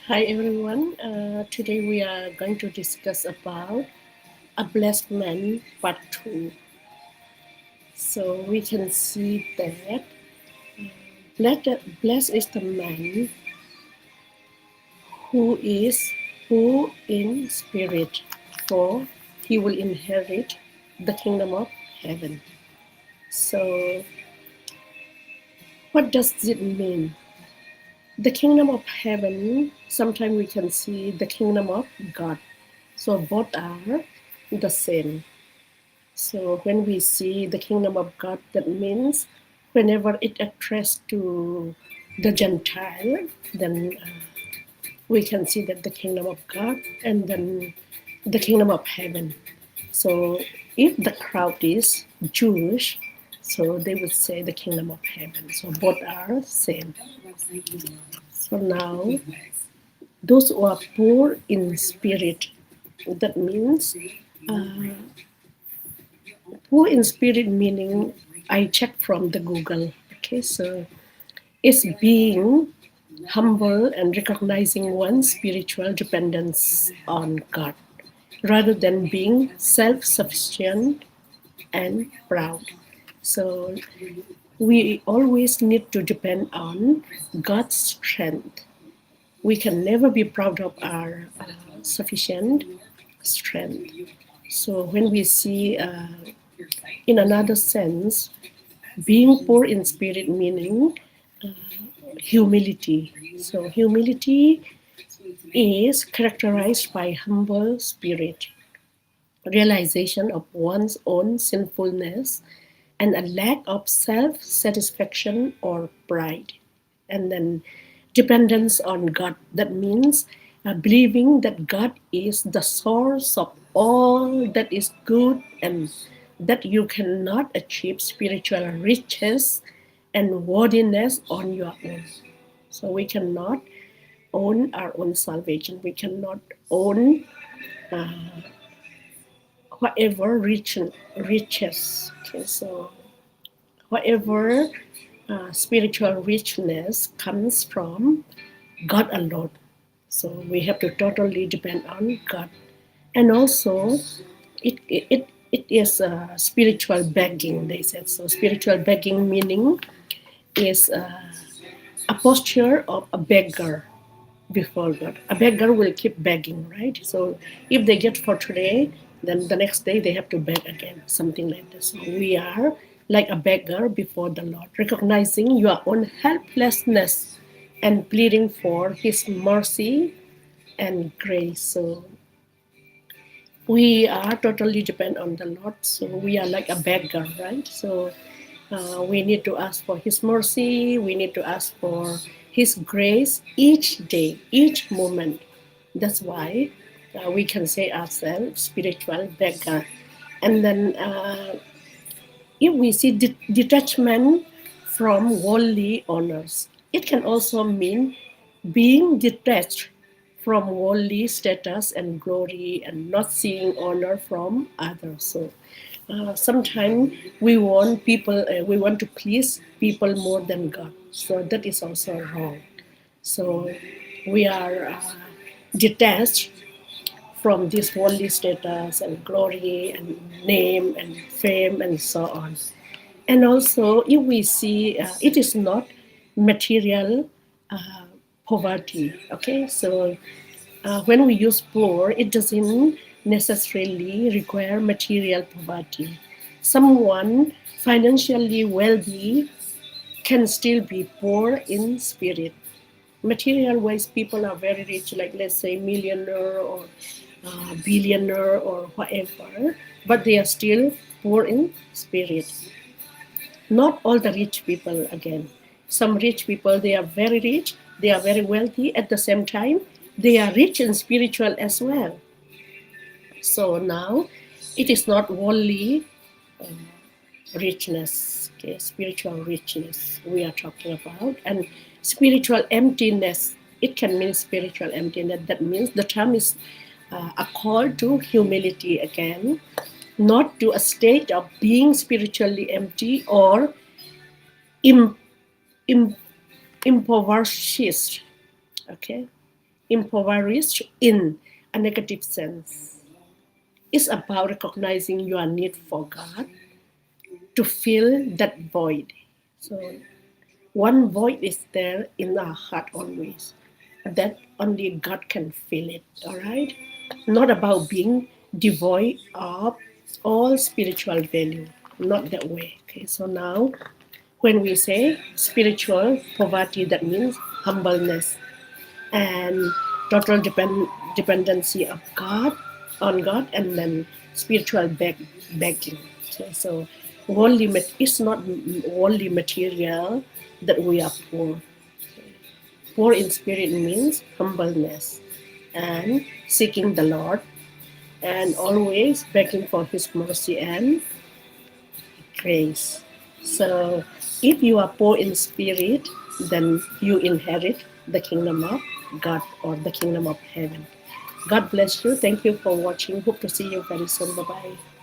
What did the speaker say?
Hi everyone. Today we are going to discuss about a blessed man part 2. So we can see that blessed is the man who is poor in spirit, for he will inherit the kingdom of heaven. So what does it mean? The kingdom of heaven, sometimes we can see the kingdom of God. So both are the same. So when we see the kingdom of God, that means whenever it addressed to the Gentile, then we can see that the kingdom of God and then the kingdom of heaven. So if the crowd is Jewish, so they would say the kingdom of heaven. So both are same. So now, those who are poor in spirit, that means poor in spirit meaning I checked from the Google. Okay, so it's being humble and recognizing one's spiritual dependence on God rather than being self sufficient and proud. So we always need to depend on God's strength. We can never be proud of our sufficient strength. So when we see, in another sense, being poor in spirit meaning humility. So humility is characterized by humble spirit, realization of one's own sinfulness, and a lack of self-satisfaction or pride. And then dependence on God. That means believing that God is the source of all that is good and that you cannot achieve spiritual riches and worthiness on your own. So we cannot own our own salvation. We cannot own whatever riches. Okay, so whatever spiritual richness comes from God alone. So we have to totally depend on God. And also, it is spiritual begging, they said. So spiritual begging meaning is a posture of a beggar before God. A beggar will keep begging, right? So if they get for today, then the next day they have to beg again, something like this. So we are like a beggar before the Lord, recognizing your own helplessness and pleading for His mercy and grace. So we are totally dependent on the Lord. So we are like a beggar, right? So we need to ask for His mercy. We need to ask for His grace each day, each moment. That's why we can say ourselves spiritual beggar. And then if we see detachment from worldly honors, it can also mean being detached from worldly status and glory and not seeing honor from others. So sometimes we want to please people more than God. So that is also wrong. So we are detached from this worldly status and glory and name and fame and so on. And also, if we see, it is not material uh, poverty. Okay, so when we use poor, it doesn't necessarily require material poverty. Someone financially wealthy can still be poor in spirit. Material wise, people are very rich, like let's say millionaire or billionaire or whatever, but they are still poor in spirit. Not all the rich people again. Some rich people, they are very rich, they are very wealthy. At the same time, they are rich and spiritual as well. So now, it is not only richness, okay, spiritual richness we are talking about, and spiritual emptiness. It can mean spiritual emptiness. That means the term is a call to humility again, not to a state of being spiritually empty or im, im, impoverished. Okay, impoverished in a negative sense. It's about recognizing your need for God to fill that void. So one void is there in our heart always, that only God can fill it. All right, not about being devoid of all spiritual value. Not that way. Okay, so now when we say spiritual poverty, that means humbleness and total dependency of God on God, and then spiritual begging. So worldly it's not worldly material that we are poor. Poor in spirit means humbleness and seeking the Lord and always begging for His mercy and grace. So if you are poor in spirit, then you inherit the kingdom of God or the kingdom of heaven. God bless you. Thank you for watching. Hope to see you very soon. Bye bye.